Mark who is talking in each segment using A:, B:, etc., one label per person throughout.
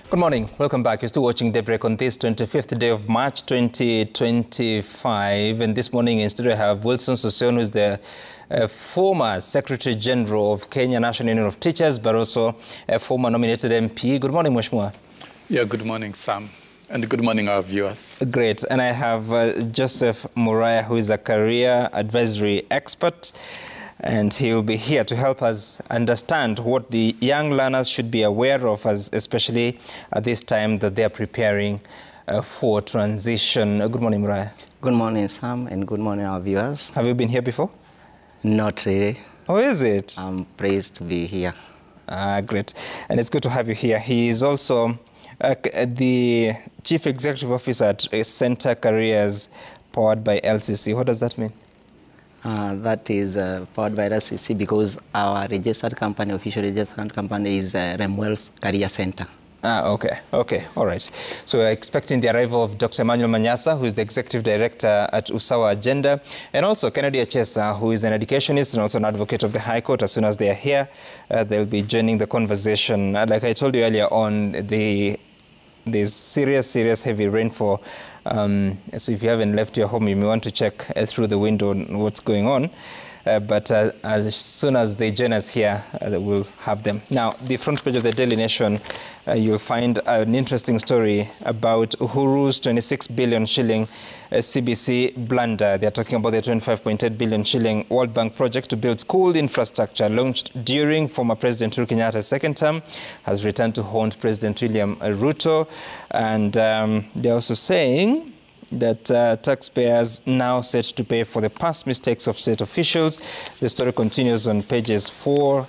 A: Good morning. Welcome back. You're still watching Daybreak on this 25th day of March 2025. And this morning in studio I have Wilson Sossion, who is the former Secretary General of Kenya National Union of Teachers, but also a former nominated MP. Good morning, Mheshimiwa.
B: Yeah, good morning, Sam. And good morning, our viewers.
A: Great. And I have Joseph Muraya, who is a career advisory expert. And he will be here to help us understand what the young learners should be aware of, especially at this time that they are preparing for transition. Good morning, Muraya.
C: Good morning, Sam, and good morning, our viewers.
A: Have you been here before?
C: Not really.
A: Oh, is it?
C: I'm pleased to be here.
A: Great. And it's good to have you here. He is also the Chief Executive Officer at Center Careers powered by LCC. What does that mean?
C: That is powered by LCC because our registered company, official registered company, is Remwell's Career Center.
A: Okay. All right. So we're expecting the arrival of Dr. Emmanuel Manyasa, who is the Executive Director at Usawa Agenda, and also Kennedy Achesa, who is an educationist and also an advocate of the High Court. As soon as they are here, they'll be joining the conversation. Like I told you earlier on, there's serious heavy rainfall. So if you haven't left your home, you may want to check through the window what's going on. But as soon as they join us here, we'll have them. Now, the front page of the Daily Nation, you'll find an interesting story about Uhuru's 26 billion shilling CBC blunder. They're talking about the 25.8 billion shilling World Bank project to build school infrastructure launched during former President Uhuru Kenyatta's second term, has returned to haunt President William Ruto. And they're also saying that taxpayers now set to pay for the past mistakes of state officials. The story continues on pages 4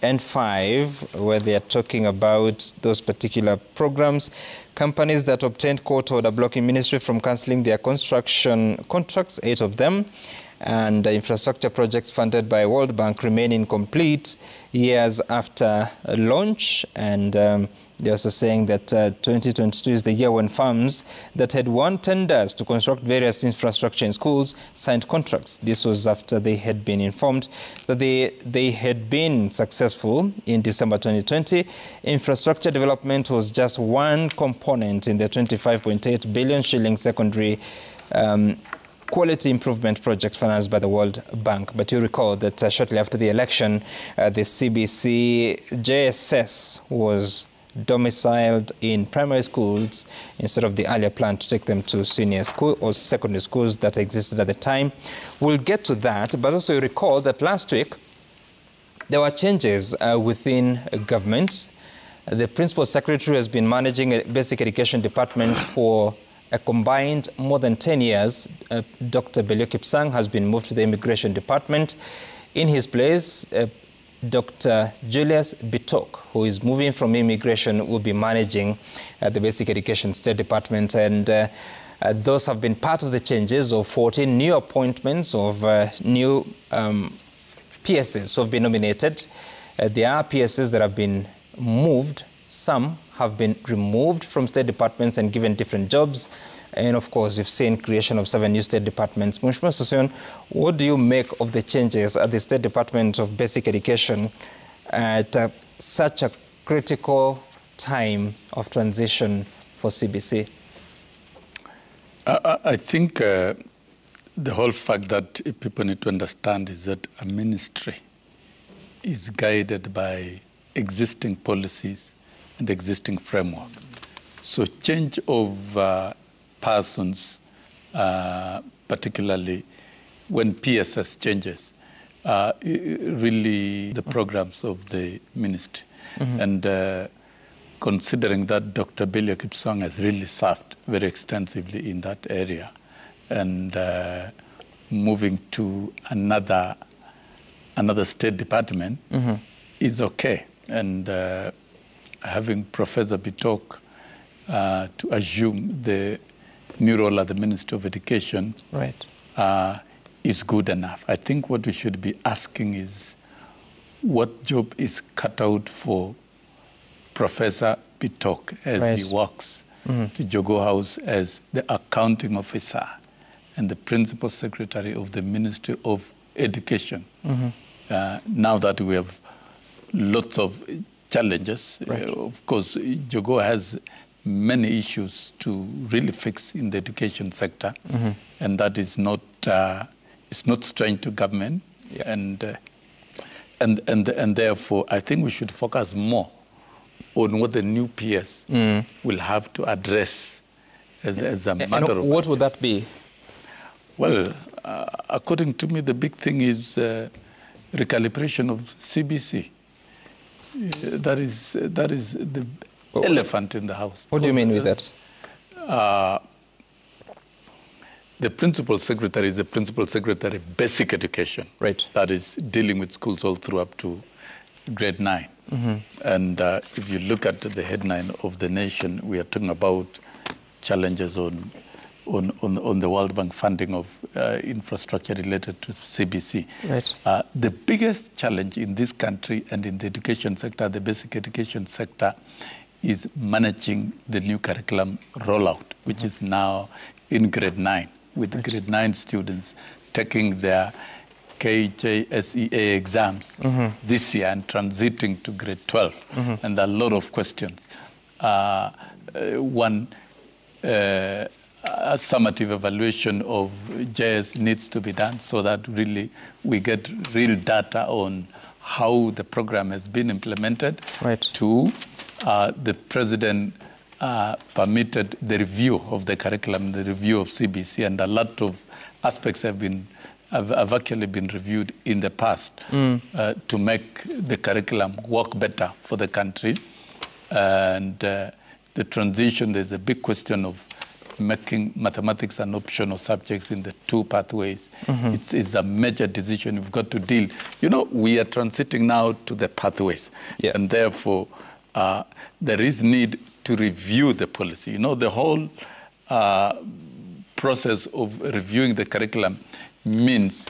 A: and 5, where they are talking about those particular programs. Companies that obtained court order blocking ministry from cancelling their construction contracts, 8 of them, and infrastructure projects funded by World Bank remain incomplete years after launch. And they're also saying that 2022 is the year when firms that had won tenders to construct various infrastructure in schools signed contracts. This was after they had been informed that they had been successful in December 2020. Infrastructure development was just one component in the 25.8 billion shilling secondary quality improvement project financed by the World Bank. But you recall that shortly after the election, the CBC JSS was domiciled in primary schools instead of the earlier plan to take them to senior school or secondary schools that existed at the time. We'll get to that, but also you recall that last week there were changes within government. The principal secretary has been managing a basic education department for a combined more than 10 years. Dr. Belio Kipsang has been moved to the immigration department. In his place, Dr. Julius Bitok, who is moving from immigration, will be managing the Basic Education State Department. And those have been part of the changes of 14 new appointments of new PSs who have been nominated. There are PSs that have been moved. Some have been removed from state departments and given different jobs. And of course, you've seen creation of 7 new state departments. Mheshimiwa Sossion, what do you make of the changes at the State Department of Basic Education at such a critical time of transition for CBC?
B: I think the whole fact that people need to understand is that a ministry is guided by existing policies and existing framework. So change of persons, particularly when PSS changes, really the programs of the ministry. And considering that Dr. Belio Kipsang has really served very extensively in that area, and moving to another state department is okay. And having Professor Bitok to assume the new role at the Ministry of Education is good enough. I think what we should be asking is what job is cut out for Professor Bitok as he works to Jogo House as the accounting officer and the principal secretary of the Ministry of Education. Now that we have lots of challenges.
A: Right.
B: Of course, Jogoo has many issues to really fix in the education sector, and that is not strange to government.
A: Yeah.
B: And therefore, I think we should focus more on what the new PS will have to address as a matter of...
A: What would that be?
B: Well, according to me, the big thing is recalibration of CBC. That is the elephant in the house.
A: What do you mean with that?
B: The principal secretary is the principal secretary of basic education.
A: Right.
B: That is dealing with schools all through up to grade 9. And if you look at the headline of the nation, we are talking about challenges on the World Bank funding of infrastructure related to CBC.
A: Right.
B: The biggest challenge in this country and in the education sector, the basic education sector, is managing the new curriculum rollout, which is now in grade 9, with grade 9 students taking their KJSEA exams this year and transiting to grade 12. And there are a lot of questions. One, a summative evaluation of JS needs to be done so that really we get real data on how the program has been implemented.
A: Right.
B: Two, the president permitted the review of the curriculum, the review of CBC, and a lot of aspects have actually been reviewed in the past to make the curriculum work better for the country. And the transition, there's a big question of making mathematics an optional subjects in the 2 pathways. It's a major decision we've got to deal. You know, we are transiting now to the pathways.
A: Yeah.
B: And therefore, there is need to review the policy. You know, the whole process of reviewing the curriculum means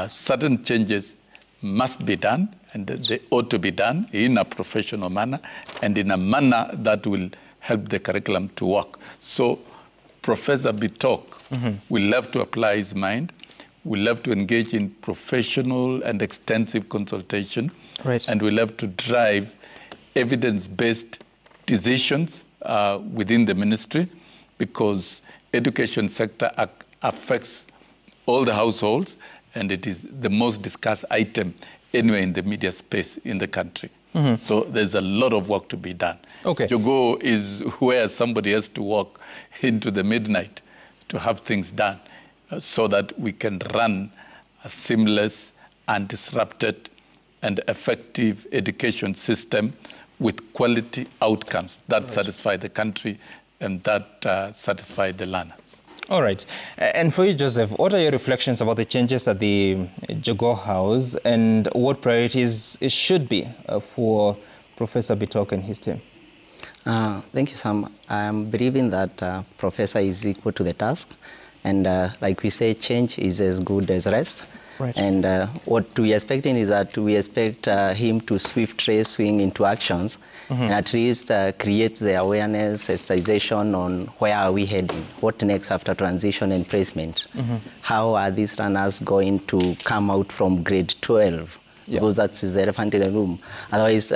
B: certain changes must be done, and they ought to be done in a professional manner and in a manner that will help the curriculum to work. So Professor Bitok will have to apply his mind, will have to engage in professional and extensive consultation,
A: right.
B: and will have to drive evidence-based decisions within the ministry, because education sector affects all the households, and it is the most discussed item anywhere in the media space in the country. So there's a lot of work to be done.
A: Okay.
B: Jogoo is where somebody has to walk into the midnight to have things done so that we can run a seamless, undisrupted, and effective education system with quality outcomes that satisfy the country and that satisfy the learners.
A: All right. And for you, Joseph, what are your reflections about the changes at the Jogoo House, and what priorities it should be for Professor Bitok and his team?
C: Thank you, Sam. I am believing that Professor is equal to the task. And like we say, change is as good as rest.
A: Right.
C: And what we are expecting is that we expect him to swiftly swing into actions and at least create the awareness, sensitization on where are we heading, what next after transition and placement. How are these runners going to come out from grade 12?
A: Yeah.
C: Because that's the elephant in the room. Otherwise,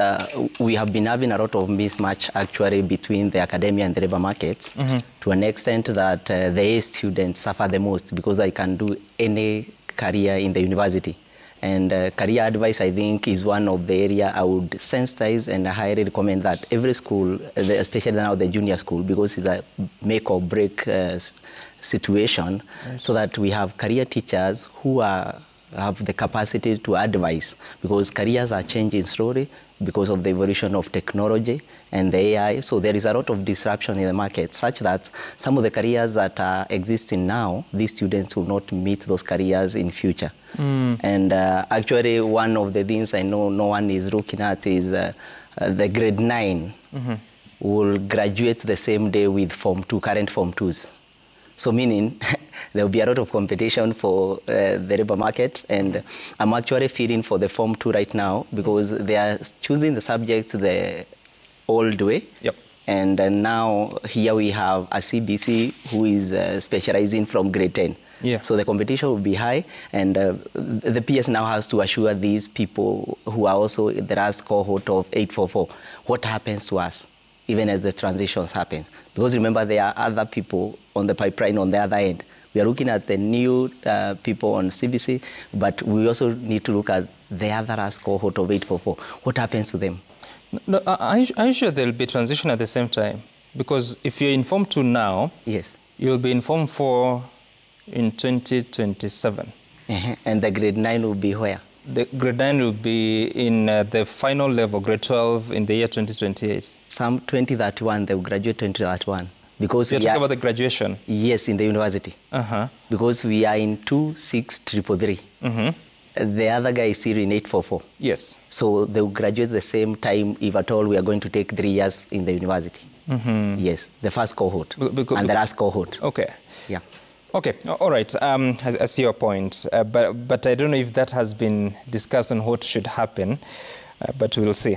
C: we have been having a lot of mismatch actually between the academia and the labor markets to an extent that the A students suffer the most because they can do any career in the university. And career advice, I think, is one of the area I would sensitize and highly recommend that every school, especially now the junior school, because it's a make or break situation, so that we have career teachers who have the capacity to advise, because careers are changing slowly because of the evolution of technology and the AI. So there is a lot of disruption in the market, such that some of the careers that are existing now, these students will not meet those careers in future. And actually, one of the things I know no one is looking at is the grade 9 will graduate the same day with Form 2, current Form 2s. So meaning there will be a lot of competition for the labor market, and I'm actually feeling for the Form 2 right now because they are choosing the subjects the old way.
A: Yep.
C: And now here we have a CBC who is specializing from grade 10.
A: Yeah.
C: So the competition will be high, and the PS now has to assure these people who are also the last cohort of 844 what happens to us, even as the transitions happens. Because remember, there are other people on the pipeline on the other end. We are looking at the new people on CBC, but we also need to look at the other last cohort of 844. What happens to them?
A: No, are you sure there'll be transition at the same time? Because if you're informed 2 now,
C: Yes.
A: you'll be informed 4 in 2027.
C: And the grade 9 will be where?
A: The grade 9 will be in the final level, grade 12, in the year 2028.
C: Some 2031, they will graduate 2031. Because
A: You're talking about the graduation?
C: Yes, in the university. Because we are in 26333. The other guy is still in 844.
A: Yes.
C: So they will graduate the same time, if at all we are going to take 3 years in the university. Yes, the first cohort and the last cohort.
A: Okay.
C: Yeah.
A: Okay, all right. I see your point. But I don't know if that has been discussed on what should happen, but we'll see.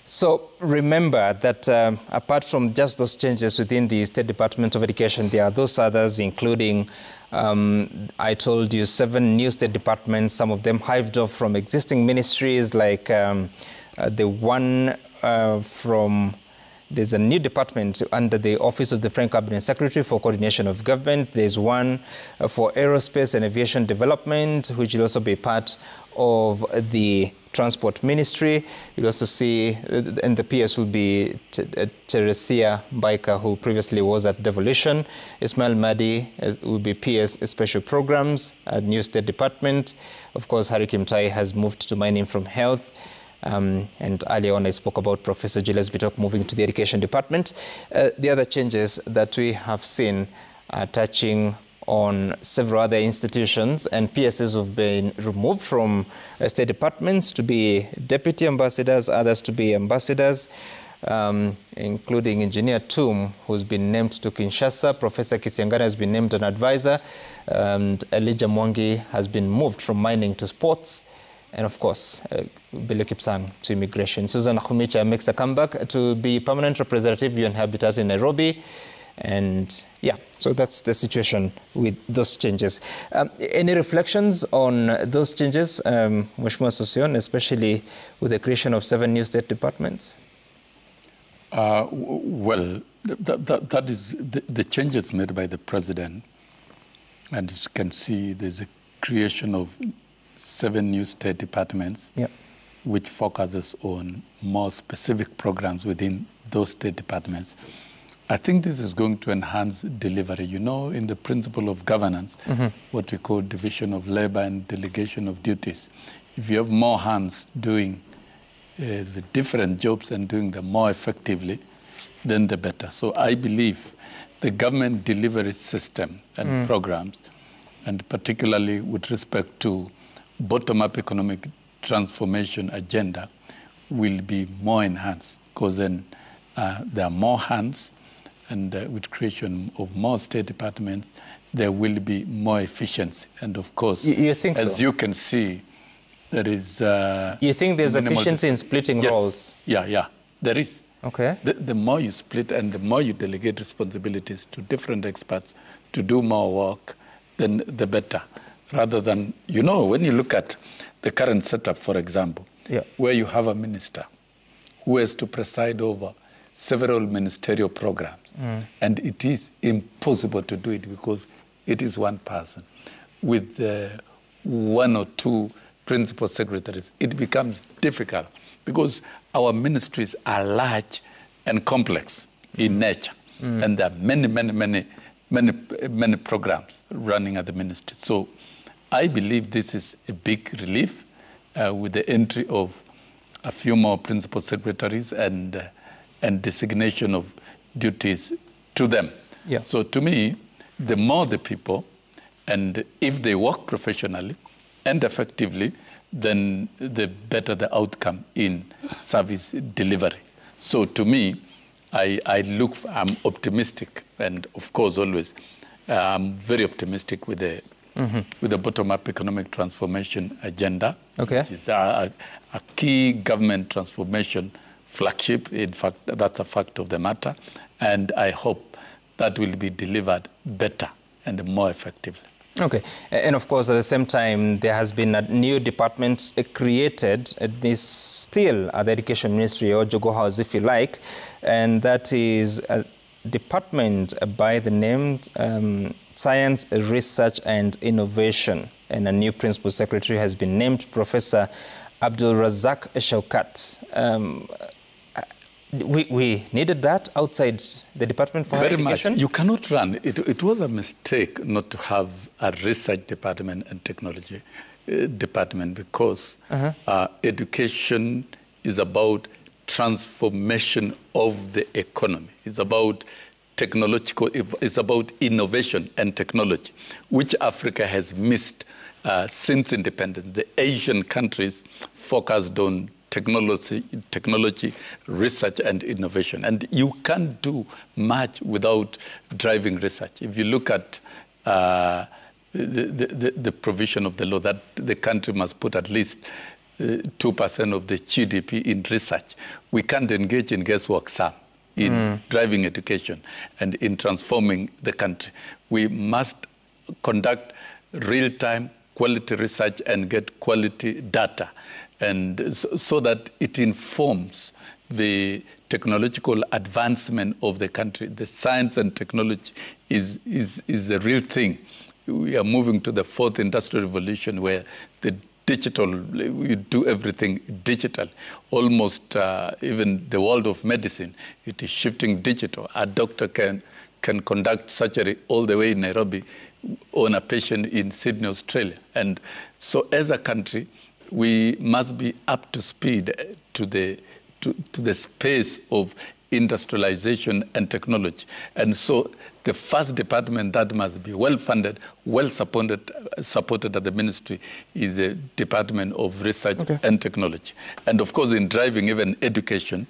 A: So remember that apart from just those changes within the State Department of Education, there are those others, including, I told you, 7 new state departments, some of them hived off from existing ministries, like the one from... There's a new department under the Office of the Prime Cabinet Secretary for Coordination of Government. There's one for Aerospace and Aviation Development, which will also be part of the Transport Ministry. You'll also see, and the PS will be Teresia Baika, who previously was at Devolution. Ismail Mahdi will be PS Special Programs at New State Department. Of course, Harry Kimtai has moved to Mining from Health. And earlier on, I spoke about Professor Julius Bitok moving to the Education Department. The other changes that we have seen are touching on several other institutions, and PSs have been removed from state departments to be deputy ambassadors, others to be ambassadors, including Engineer Tum, who's been named to Kinshasa. Professor Kisiangani has been named an advisor, and Elijah Mwangi has been moved from mining to sports. And of course, Belio Kipsang to immigration. Susan Nakhumicha makes a comeback to be permanent representative UN Habitat in Nairobi. And yeah, so that's the situation with those changes. Any reflections on those changes, Mheshimiwa Sosion, especially with the creation of 7 new state departments?
B: Well, that is the changes made by the president. And as you can see, there's a creation of 7 new state departments, which focuses on more specific programs within those state departments. I think this is going to enhance delivery. You know, in the principle of governance, what we call division of labor and delegation of duties. If you have more hands doing the different jobs and doing them more effectively, then the better. So I believe the government delivery system and programs, and particularly with respect to bottom-up economic transformation agenda, will be more enhanced, because then there are more hands, and with creation of more state departments, there will be more efficiency. And of course,
A: you think
B: as
A: so?
B: you can see, there is...
A: you think there's efficiency in splitting roles?
B: Yeah, there is.
A: Okay.
B: The more you split and the more you delegate responsibilities to different experts to do more work, then the better. Rather than, you know, when you look at the current setup, for example, where you have a minister who has to preside over several ministerial programs, and it is impossible to do it because it is one person. With 1 or 2 principal secretaries, it becomes difficult because our ministries are large and complex in nature, and there are many programs running at the ministry. So I believe this is a big relief with the entry of a few more principal secretaries and designation of duties to them. So to me, the more the people, and if they work professionally and effectively, then the better the outcome in service delivery. So to me, I'm optimistic, and of course always, I'm very optimistic with the bottom-up economic transformation agenda, which is a key government transformation flagship. In fact, that's a fact of the matter, and I hope that will be delivered better and more effectively.
A: Okay, and of course, at the same time, there has been a new department created, this still at the Education Ministry, or Jogo House, if you like, and that is a department by the name Science, Research and Innovation, and a new principal secretary has been named, Professor Abdul Razak Shaukat. We needed that outside the Department for Higher Education?
B: Much. You cannot run. It was a mistake not to have a research department and technology department, because education is about transformation of the economy. It's about technological, it's about innovation and technology, which Africa has missed since independence. The Asian countries focused on technology, research and innovation. And you can't do much without driving research. If you look at the provision of the law that the country must put at least 2% of the GDP in research, we can't engage in guesswork, Sam, in driving education and in transforming the country. We must conduct real-time quality research and get quality data, and so that it informs the technological advancement of the country. The science and technology is a real thing. We are moving to the fourth industrial revolution, where the digital, we do everything digital. Almost even the world of medicine, it is shifting digital. A doctor can conduct surgery all the way in Nairobi on a patient in Sydney, Australia. And so as a country, we must be up to speed to the space of industrialization and technology. And so the first department that must be well-funded, well-supported at the ministry is the Department of Research and Technology. And of course, in driving even education,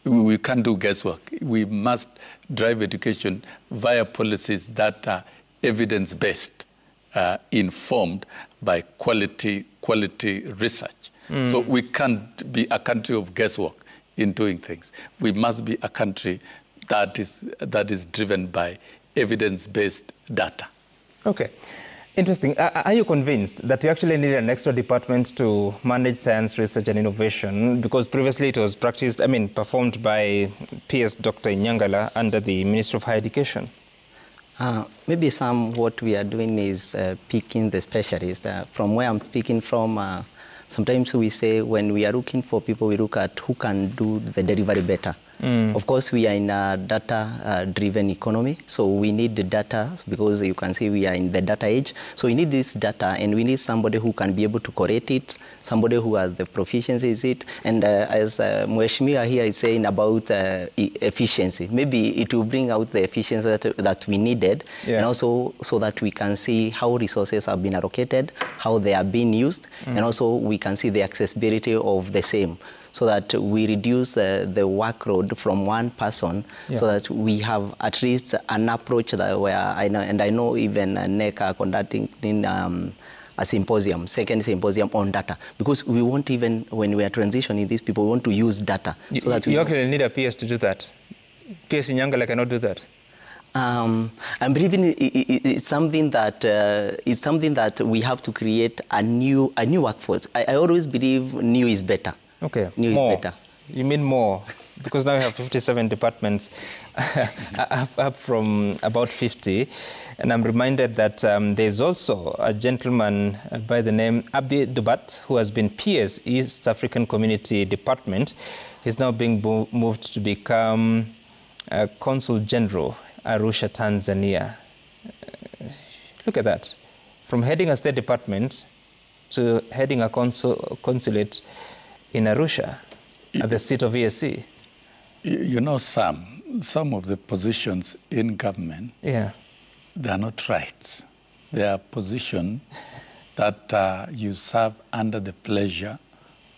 B: we can't do guesswork. We must drive education via policies that are evidence-based, informed by quality research. So we can't be a country of guesswork in doing things. We must be a country that is driven by evidence-based data.
A: Okay. Interesting. Are you convinced that you actually need an extra department to manage science, research and innovation? Because previously it was performed by PS Dr. Nyangala under the Ministry of Higher Education.
C: Maybe what we are doing is picking the specialists. From where I'm speaking from, sometimes we say when we are looking for people, we look at who can do the delivery better. Of course, we are in a data-driven economy, so we need the data, because you can see we are in the data age. So we need this data, and we need somebody who can be able to correct it, somebody who has the proficiency in it. And as Mheshimiwa here is saying about efficiency, maybe it will bring out the efficiency that we needed, and also so that we can see how resources have been allocated, how they are being used, and also we can see the accessibility of the same, so that we reduce the workload from one person, so that we have at least an approach that where I know even NEC are conducting a symposium, second symposium on data, because we want, even when we are transitioning these people, we want to use data. So that
A: you actually need a PS to do that. PS Nyangala cannot do that.
C: I'm believing it's something that we have to create a new workforce. I always believe new is better.
A: Okay,
C: new
A: more.
C: Is better.
A: You mean more? Because now we have 57 departments, up from about 50. And I'm reminded that there's also a gentleman by the name Abdi Dubat, who has been PS East African Community Department. He's now being moved to become Consul General, Arusha, Tanzania. Look at that. From heading a State Department to heading a consulate in Arusha, at the seat of ESC.
B: You know, some of the positions in government, they are not rights. They are positions that you serve under the pleasure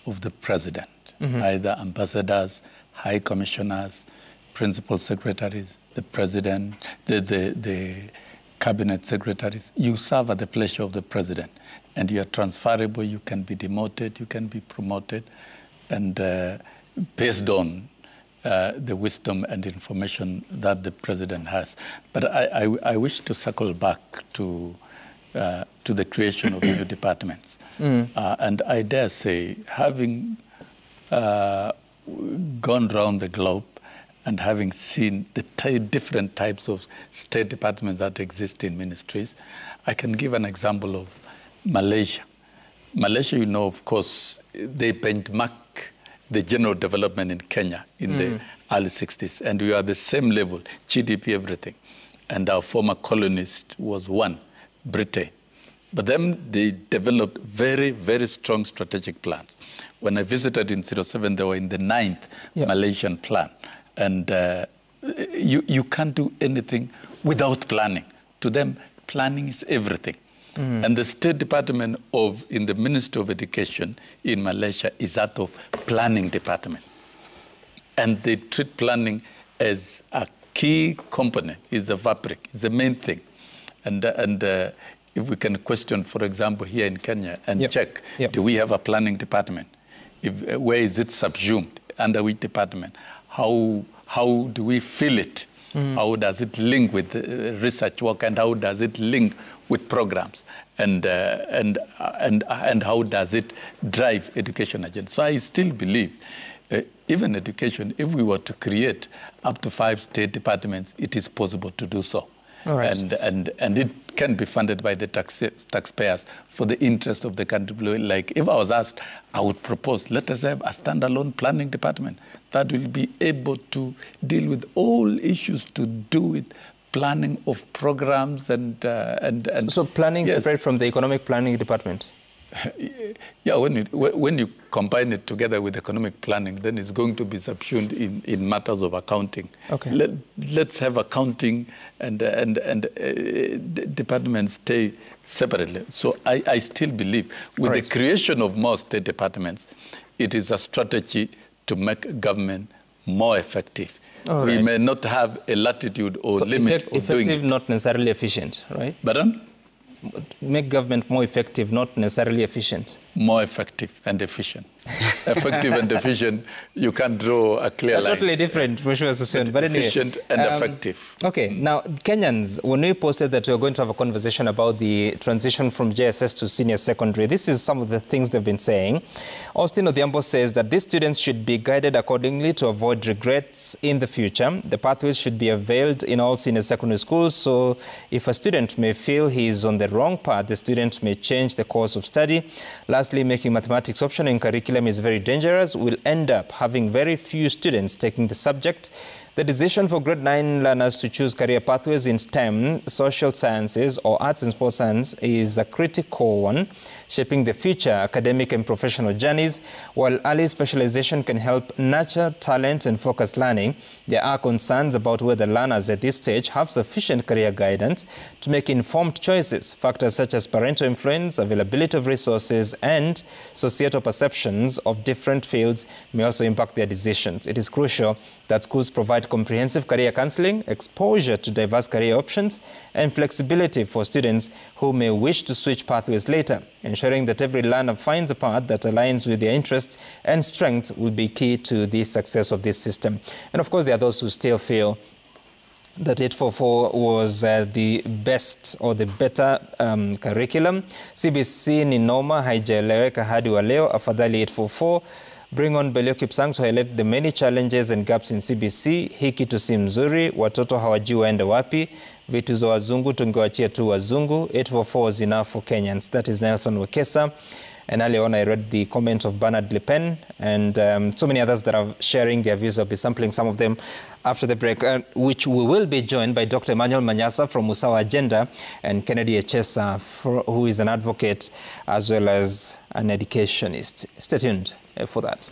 B: of the president, either ambassadors, high commissioners, principal secretaries, the president, the cabinet secretaries. You serve at the pleasure of the president, and you are transferable. You can be demoted, you can be promoted, and based on the wisdom and information that the president has. But I wish to circle back to the creation of new departments. And I dare say, having gone around the globe and having seen the different types of state departments that exist in ministries, I can give an example of Malaysia. Malaysia, you know, of course, they benchmark the general development in Kenya in the early 60s. And we are the same level, GDP, everything. And our former colonist was one, Britain. But then they developed very, very strong strategic plans. When I visited in 07, they were in the 9th Malaysian plan. And you can't do anything without planning. To them, planning is everything. And the State Department in the Ministry of Education in Malaysia is that of planning department. And they treat planning as a key component, is the fabric, is the main thing. And if we can question, for example, here in Kenya and check, do we have a planning department? Where is it subsumed? Under which department? How do we feel it? How does it link with research work, and how does it link with programs, and how does it drive education agenda? So I still believe, even education, if we were to create up to 5 state departments, it is possible to do so. All right. And it can be funded by the taxpayers for the interest of the country. Like if I was asked, I would propose, let us have a standalone planning department that will be able to deal with all issues to do with planning of programs and
A: so planning separate from the economic planning department?
B: Yeah, when you combine it together with economic planning, then it's going to be subsumed in matters of accounting. Okay. Let's have accounting and departments stay separately. So I still believe with the creation of more state departments, it is a strategy to make government more effective. We may not have a latitude or limit of doing it.
A: Effective, not necessarily efficient, right?
B: Pardon?
A: Make government more effective, not necessarily efficient.
B: More effective and efficient. Effective and efficient, you can't draw a clear line.
A: Totally different, for sure, but anyway,
B: efficient and effective.
A: Okay, now Kenyans, when we posted that we were going to have a conversation about the transition from JSS to senior secondary, this is some of the things they've been saying. Austin Odhiambo says that these students should be guided accordingly to avoid regrets in the future. The pathways should be availed in all senior secondary schools, so if a student may feel he is on the wrong path, the student may change the course of study. Lastly, making mathematics optional in curriculum is very dangerous. We'll end up having very few students taking the subject. The decision for grade 9 learners to choose career pathways in STEM, social sciences, or arts and sports science is a critical one, shaping the future academic and professional journeys. While early specialization can help nurture talent and focused learning, there are concerns about whether learners at this stage have sufficient career guidance to make informed choices. Factors such as parental influence, availability of resources, and societal perceptions of different fields may also impact their decisions. It is crucial that schools provide comprehensive career counseling, exposure to diverse career options, and flexibility for students who may wish to switch pathways later. Ensuring that every learner finds a path that aligns with their interests and strengths will be key to the success of this system. And of course, there are those who still feel that 844 was the best or the better curriculum. CBC ni noma haijaeleweka hadi wa leo, afadhali 844. Bring on Belio Kipsang to highlight the many challenges and gaps in CBC. Hii kitu si mzuri, watoto hawajui waende wapi. Vitu za wazungu tungewachia tu wazungu. 844 is enough for Kenyans. That is Nelson Wekesa. And earlier on, I read the comment of Bernard Le Pen and so many others that are sharing their views. I'll be sampling some of them after the break, which we will be joined by Dr. Emmanuel Manyasa from Usawa Agenda and Kennedy Echesa, who is an advocate as well as an educationist. Stay tuned for that.